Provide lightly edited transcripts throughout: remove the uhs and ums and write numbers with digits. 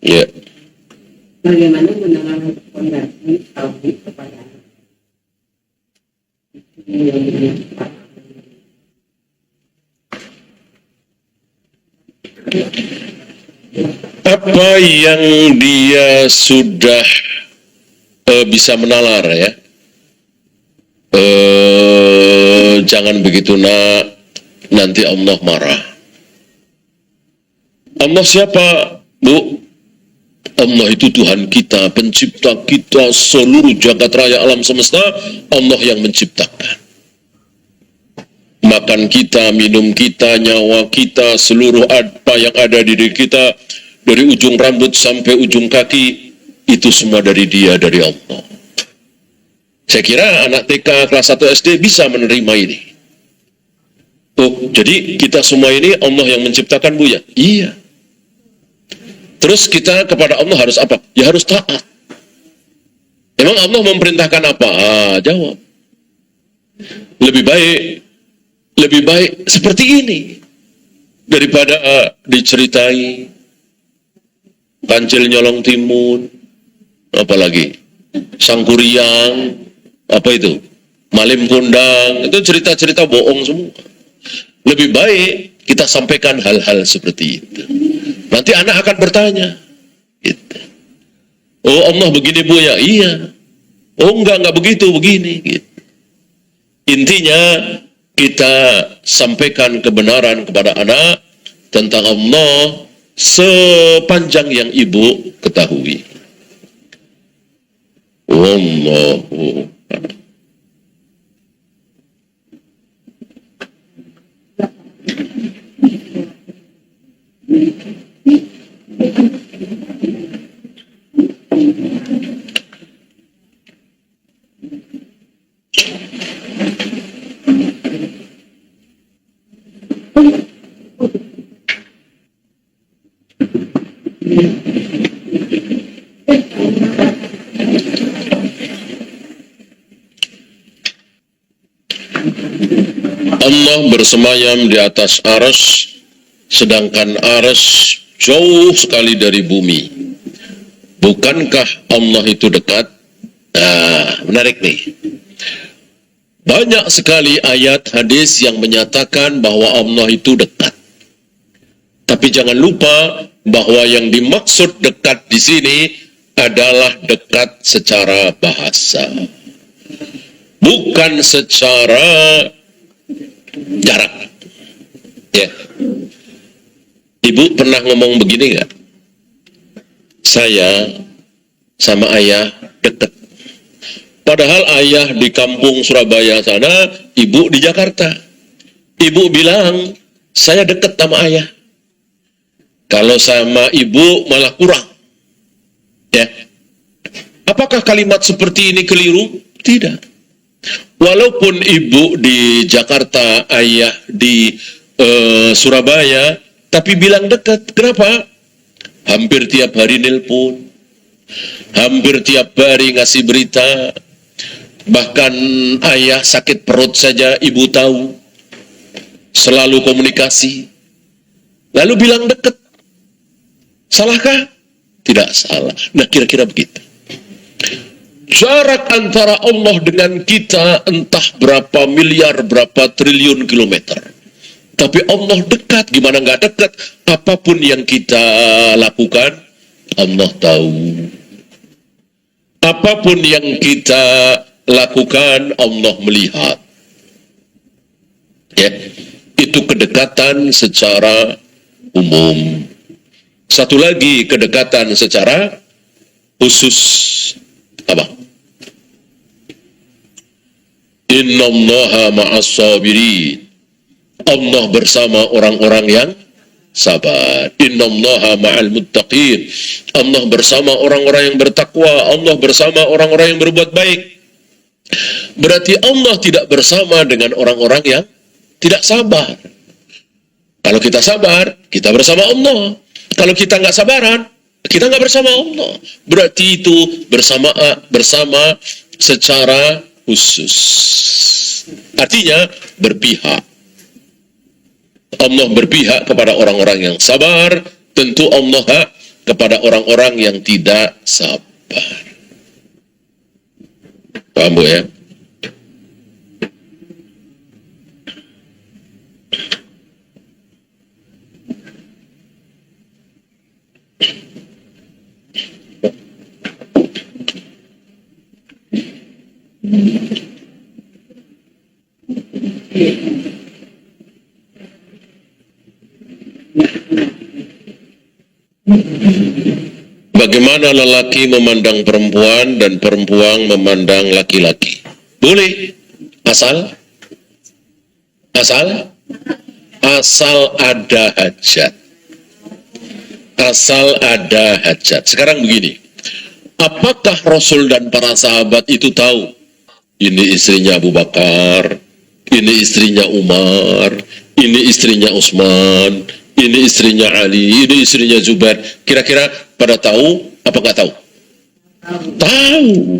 Ya. Bagaimana menerapkan fondasi tauhid kepada anak? Apa yang dia sudah bisa menalar ya, jangan begitu nak, nanti Allah marah. Allah siapa, Bu? Allah itu Tuhan kita, pencipta kita, seluruh jagat raya alam semesta. Allah yang menciptakan. Makan kita, minum kita, nyawa kita, seluruh apa yang ada di diri kita, dari ujung rambut sampai ujung kaki, itu semua dari Dia, dari Allah. Saya kira anak TK kelas 1 SD bisa menerima ini. Oh, jadi kita semua ini Allah yang menciptakan, Bu ya? Iya. Terus kita kepada Allah harus apa? Ya harus taat. Emang Allah memerintahkan apa? Jawab. Lebih baik seperti ini daripada diceritai kancil nyolong timun, apalagi sangkuriang, apa itu, malim kundang, itu cerita-cerita bohong semua. Lebih baik kita sampaikan hal-hal seperti itu. Nanti anak akan bertanya, gitu. Oh Allah begini Bu ya? Iya. Oh enggak begitu, begini. Gitu. Intinya kita sampaikan kebenaran kepada anak tentang Allah sepanjang yang ibu ketahui. Wallahu a'lam. Allah bersemayam di atas arsy, sedangkan arsy jauh sekali dari bumi. Bukankah Allah itu dekat? Menarik nih. Banyak sekali ayat hadis yang menyatakan bahwa Allah itu dekat. Tapi jangan lupa bahwa yang dimaksud dekat di sini adalah dekat secara bahasa, bukan secara jarak. Ya. Ibu pernah ngomong begini nggak? Saya sama ayah dekat. Padahal ayah di kampung Surabaya sana, ibu di Jakarta. Ibu bilang, saya dekat sama ayah. Kalau sama ibu malah kurang. Ya. Apakah kalimat seperti ini keliru? Tidak. Walaupun ibu di Jakarta, ayah di Surabaya, tapi bilang dekat. Kenapa? Hampir tiap hari nelpon. Hampir tiap hari ngasih berita. Bahkan ayah sakit perut saja ibu tahu. Selalu komunikasi. Lalu bilang dekat. Salahkah? Tidak salah. Nah, kira-kira begitu. Jarak antara Allah dengan kita entah berapa miliar, berapa triliun kilometer. Tapi Allah dekat. Gimana nggak dekat? Apapun yang kita lakukan, Allah tahu. Apapun yang kita lakukan, Allah melihat. Ya, itu kedekatan secara umum. Satu lagi kedekatan secara khusus. Apa? Innallaha ma'as sabirin. Allah bersama orang-orang yang sabar. Innallaha ma'al muttaqin. Allah bersama orang-orang yang bertakwa. Allah bersama orang-orang yang berbuat baik. Berarti Allah tidak bersama dengan orang-orang yang tidak sabar. Kalau kita sabar, kita bersama Allah. Kalau kita nggak sabaran, kita nggak bersama Allah. Berarti itu bersama secara khusus. Artinya berpihak. Allah berpihak kepada orang-orang yang sabar. Tentu Allah kepada orang-orang yang tidak sabar. Paham Bu ya? Bagaimana lelaki memandang perempuan dan perempuan memandang laki-laki? Boleh, asal ada hajat. Asal ada hajat. Sekarang begini, apakah Rasul dan para sahabat itu tahu ini istrinya Abu Bakar, ini istrinya Umar, ini istrinya Utsman, ini istrinya Ali, ini istrinya Zubair? Kira-kira pada tahu apa nggak tahu? Tahu.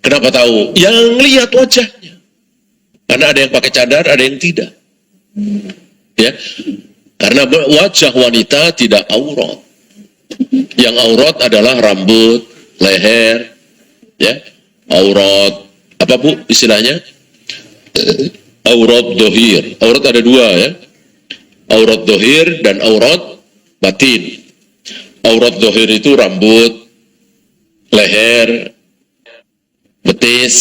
Kenapa tahu? Yang lihat wajahnya. Karena ada yang pakai cadar, ada yang tidak. Ya, karena wajah wanita tidak aurat. Yang aurat adalah rambut, leher, ya. Aurat apa Bu istilahnya? Aurat dohir. Aurat ada dua ya. Aurat dohir dan aurat batin. Aurat dohir itu rambut, leher, betis,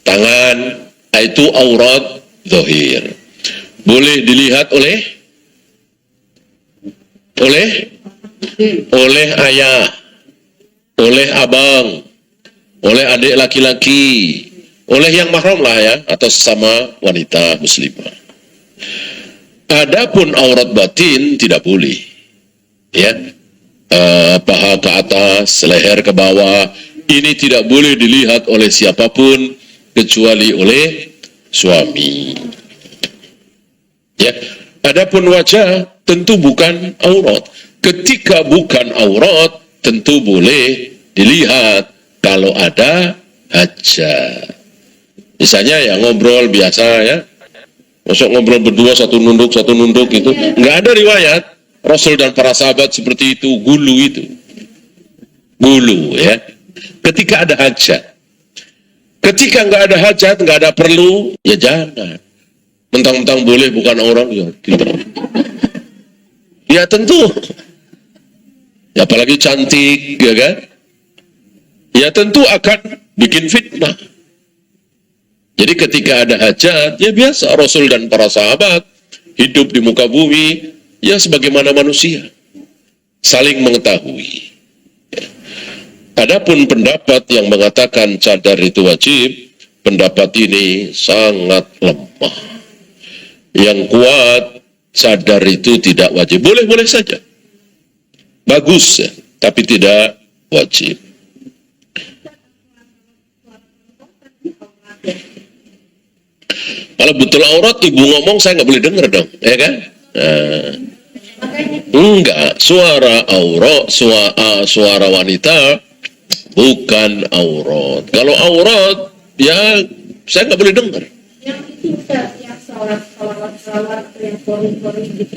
tangan, itu aurat dohir. Boleh dilihat oleh ayah, oleh abang, oleh adik laki-laki, oleh yang mahram lah ya, atau sesama wanita muslimah. Adapun aurat batin tidak boleh, ya. Paha ke atas, leher ke bawah, ini tidak boleh dilihat oleh siapapun kecuali oleh suami. Ya, adapun wajah tentu bukan aurat. Ketika bukan aurat, tentu boleh dilihat kalau ada hajat. Misalnya ya ngobrol biasa ya, masuk ngobrol berdua satu nunduk gitu, nggak ada riwayat Rasul dan para sahabat seperti itu, gulu ya. Ketika ada hajat, ketika nggak ada hajat, nggak ada perlu, ya jangan. Mentang-mentang boleh bukan orang, ya tidak. Ya tentu. Ya, apalagi cantik, ya kan? Ya tentu akan bikin fitnah. Jadi ketika ada hajat, ya biasa Rasul dan para sahabat hidup di muka bumi, ya sebagaimana manusia, saling mengetahui. Adapun pendapat yang mengatakan cadar itu wajib, pendapat ini sangat lemah. Yang kuat, cadar itu tidak wajib. Boleh-boleh saja. Bagus, ya, tapi tidak wajib. Kalau betul aurat, ibu ngomong saya nggak boleh dengar dong, ya kan? Enggak, suara aurat, suara wanita bukan aurat. Kalau aurat, ya saya nggak boleh dengar.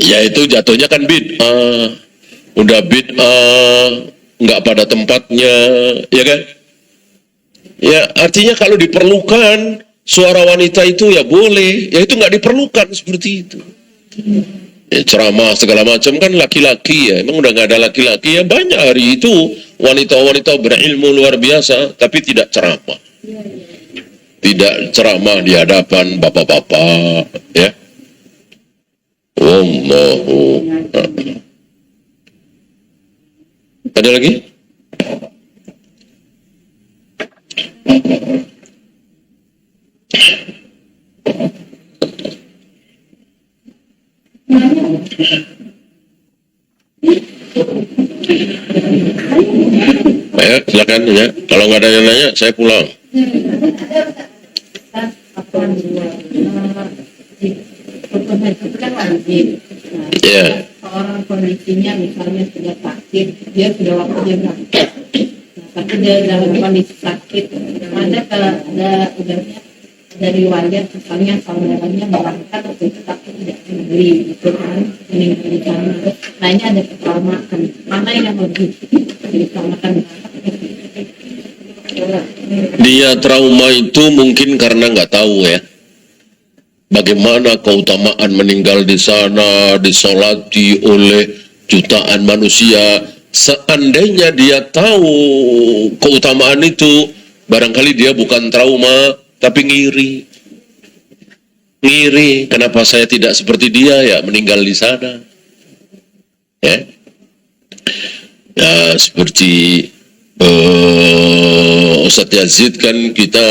Ya itu jatuhnya kan bid'ah. Udah bid'ah, nggak pada tempatnya, ya kan? Ya artinya kalau diperlukan suara wanita itu ya boleh, ya itu nggak diperlukan seperti itu. Ya, ceramah segala macam kan laki-laki ya, emang udah nggak ada laki-laki ya, banyak hari itu wanita-wanita berilmu luar biasa tapi tidak ceramah, tidak ceramah di hadapan bapak-bapak ya. Wallahu a'lam. Ada lagi? Ayo, silakan ya. Kalau nggak ada yang nanya, saya pulang. Ya. Orang kondisinya misalnya sudah sakit, dia sudah waktunya berangkat. Tapi dia dalam kondisi sakit, ada dari riwayat misalnya saudaranya berangkat waktu itu tapi tidak membeli gitu kan. meninggal di sana. Nah ini ada keutamaan. Mana yang lebih diutamakan? Dia trauma itu mungkin karena nggak tahu ya. Bagaimana keutamaan meninggal di sana, disolati oleh jutaan manusia. Seandainya dia tahu keutamaan itu, barangkali dia bukan trauma, tapi ngiri. Ngiri, kenapa saya tidak seperti dia ya meninggal di sana. Ya, ya seperti Ustadz Yazid kan kita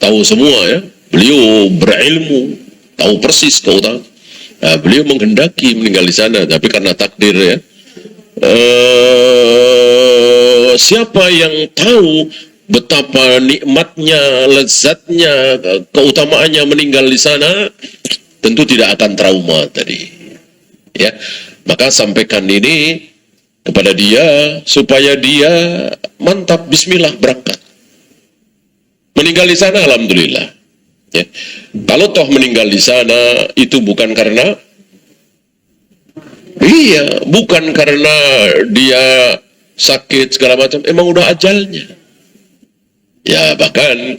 tahu semua ya. Beliau berilmu, tahu persis keutamaan. Nah, beliau menghendaki meninggal di sana, tapi karena takdir ya. Siapa yang tahu betapa nikmatnya, lezatnya, keutamaannya meninggal di sana, tentu tidak akan trauma tadi. Ya, maka sampaikan ini kepada dia supaya dia mantap, bismillah berangkat. Meninggal di sana, alhamdulillah. Ya. Kalau toh meninggal di sana itu bukan karena bukan karena dia sakit segala macam, emang udah ajalnya. Ya bahkan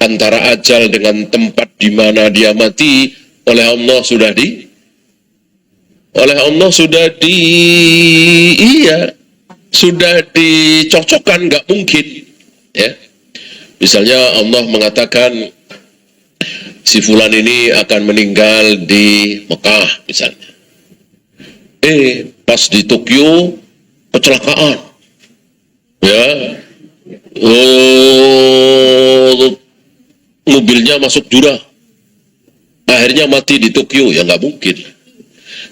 antara ajal dengan tempat di mana dia mati oleh Allah sudah sudah dicocokkan, nggak mungkin ya. Misalnya Allah mengatakan si fulan ini akan meninggal di Mekah misalnya. Pas di Tokyo kecelakaan. Ya. Mobilnya masuk jurang. Akhirnya mati di Tokyo, ya nggak mungkin.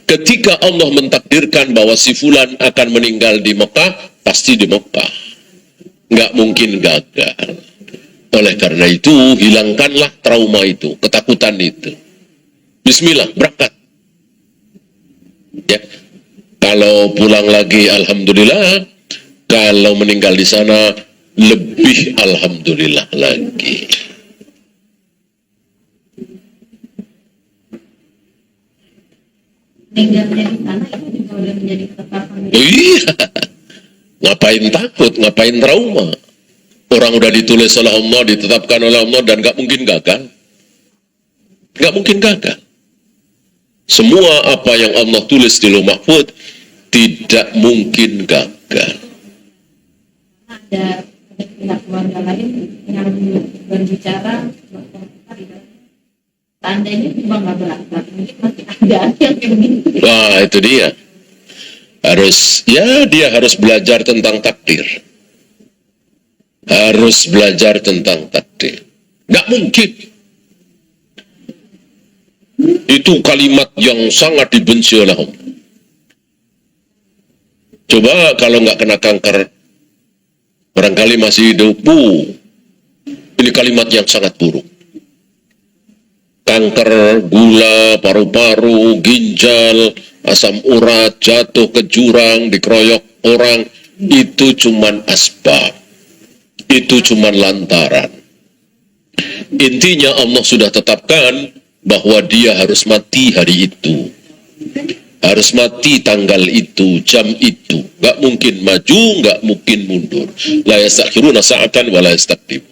Ketika Allah mentakdirkan bahwa si fulan akan meninggal di Mekah, pasti di Mekah. Nggak mungkin gagal. Oleh karena itu, hilangkanlah trauma itu, ketakutan itu. Bismillah, berangkat. Ya. Kalau pulang lagi, alhamdulillah. Kalau meninggal di sana, lebih alhamdulillah lagi. Meninggalnya di sana itu juga udah menjadi ketetapan. Iya. Ngapain takut, ngapain trauma? Orang udah ditulis oleh Allah, ditetapkan oleh Allah, dan gak mungkin gagal. Gak mungkin gagal. Semua apa yang Allah tulis di Lauh Mahfuz tidak mungkin gagal. Ada pihak keluarga lain yang berbicara seandainya cuma nggak berangkat, mungkin masih ada yang begitu. Wah, itu dia. Dia harus belajar tentang takdir. Harus belajar tentang takdir. Gak mungkin. Itu kalimat yang sangat dibenci oleh Allah. Coba kalau nggak kena kanker, barangkali masih hidup. Ini kalimat yang sangat buruk. Kanker, gula, paru-paru, ginjal, asam urat, jatuh ke jurang, dikeroyok orang, itu cuman asbab. Itu cuman lantaran. Intinya Allah sudah tetapkan bahwa dia harus mati hari itu. Harus mati tanggal itu, jam itu. Gak mungkin maju, gak mungkin mundur. La yastakhiruna sa'atan wa la yastaqdim.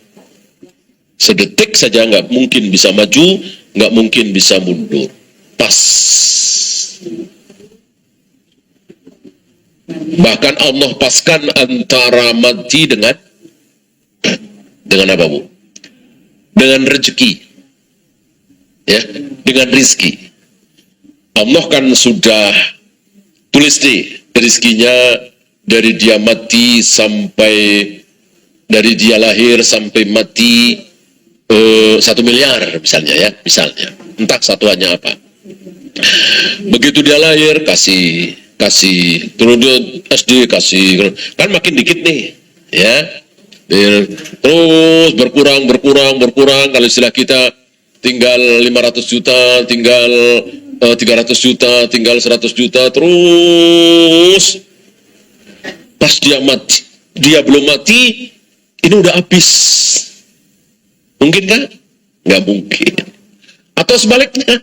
Sedetik saja gak mungkin bisa maju, gak mungkin bisa mundur. Pas. Bahkan Allah paskan antara mati dengan apa, Bu? Dengan rezeki. Ya, dengan rizki. Allah kan sudah tulis nih rezekinya dari dia mati sampai, dari dia lahir sampai mati 1 miliar misalnya ya, misalnya. Entah satuannya apa. Begitu dia lahir kasih turun dia SD kasih, kan makin dikit nih ya. Terus berkurang kalau istilah kita tinggal 500 juta, tinggal 300 juta, tinggal 100 juta, terus pas dia belum mati, ini udah habis. Mungkin kan? Nggak mungkin. Atau sebaliknya,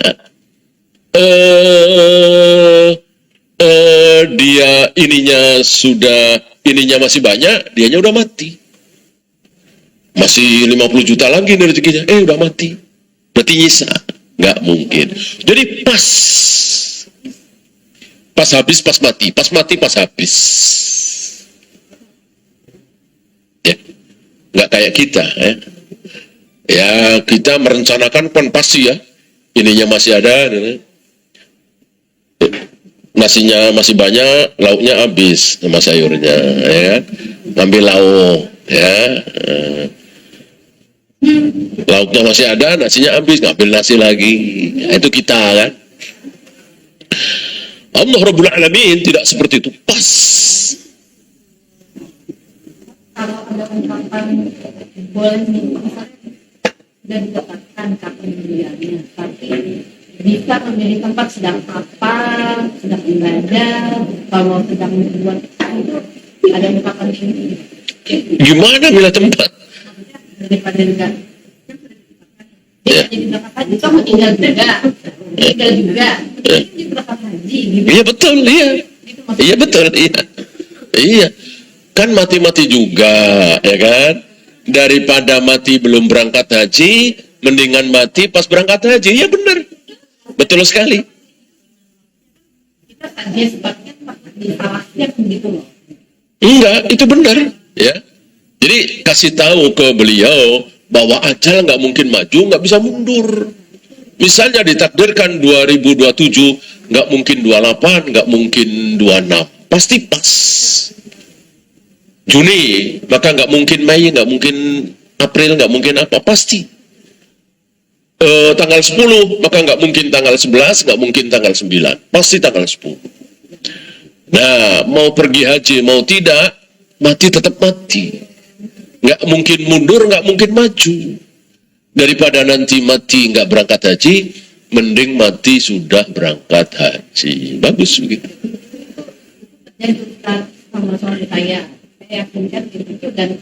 dia ininya masih banyak, dianya udah mati. Masih 50 juta lagi nih rezekinya, udah mati. Berarti nyisa. Nggak mungkin. Jadi pas habis, pas mati, pas habis. Ya, nggak kayak kita. Ya, kita merencanakan kan pasti ya. Ininya masih ada, nasinya masih banyak, lauknya habis sama sayurnya, ya kan? Ngambil lauk, ya. Lauknya masih ada, nasinya habis, ngambil nasi lagi. Nah, itu kita kan. Allah Rabbul Alamin tidak seperti itu, pas. Kalau ada ungkapan boleh nih, dan didapatkan kapan pembeliannya, tapi bisa memilih tempat sedang apa, sedang ibadah, kalau sedang membuat itu ada ungkapan ini. Gimana milih tempat? Daripada enggak, dia jadi berangkat haji, toh meninggal juga, jadi berangkat haji. Gitu. Iya betul, iya, iya betul, iya. Kan mati-mati juga, ya kan? Daripada mati belum berangkat haji, mendingan mati pas berangkat haji. Ya benar, betul sekali. Kita saja sebabnya salahnya begitu loh. Enggak, itu benar, ya. Jadi kasih tahu ke beliau bahwa ajal nggak mungkin maju, nggak bisa mundur. Misalnya ditakdirkan 2027, nggak mungkin 28, nggak mungkin 26, pasti pas. Juni, maka nggak mungkin Mei, nggak mungkin April, nggak mungkin apa, pasti. Tanggal 10, maka nggak mungkin tanggal 11, nggak mungkin tanggal 9, pasti tanggal 10. Nah, mau pergi haji, mau tidak, mati tetap mati. Nggak mungkin mundur, nggak mungkin maju. Daripada nanti mati nggak berangkat haji, mending mati sudah berangkat haji. Bagus begitu. Dan kita sama suami saya yakinkan itu dan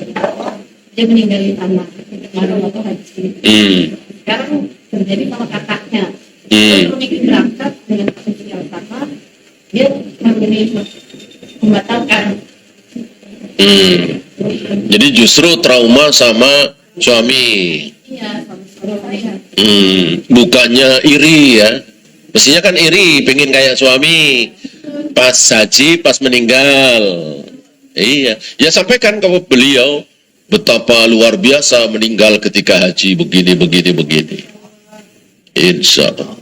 dia meninggal di tanah kemarin waktu haji. Sekarang terjadi sama kakaknya. Dia berangkat dengan posisi yang sama, dia memilih membatalkan. Jadi justru trauma sama suami. Iya, sama saya. Bukannya iri ya. Mestinya kan iri, pengen kayak suami. Pas haji, pas meninggal. Iya, ya sampaikan ke beliau betapa luar biasa meninggal ketika haji begini. Insya Allah.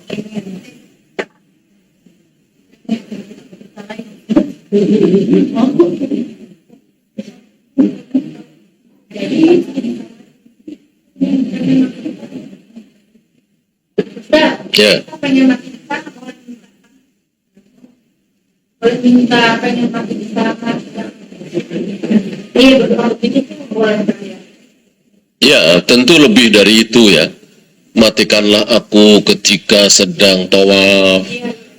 Ya. Minta pengen mati di sana. Iya betul, ini boleh ya. Ya, tentu lebih dari itu ya. Matikanlah aku ketika sedang tawaf,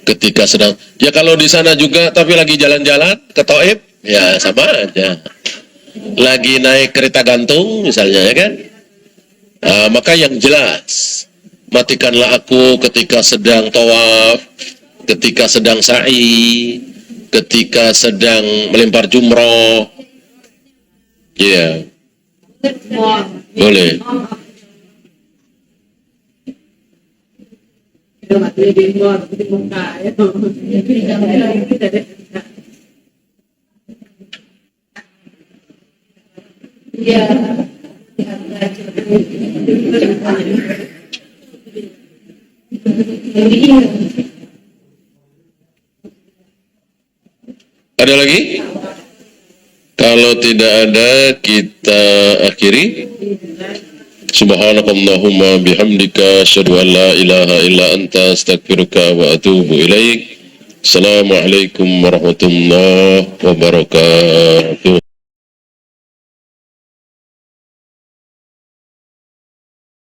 ketika sedang. Ya kalau di sana juga, tapi lagi jalan-jalan ke Taif, ya sama aja. Lagi naik kereta gantung misalnya ya kan. Maka yang jelas, matikanlah aku ketika sedang tawaf, ketika sedang sa'i, ketika sedang melempar jumroh. Iya. Boleh. Iya. Ada lagi? Kalau tidak ada, kita akhiri. Subhanakallahumma bihamdika asyhadu an la ilaha illa anta astaghfiruka wa atubu ilaik. Assalamualaikum warahmatullahi wabarakatuh.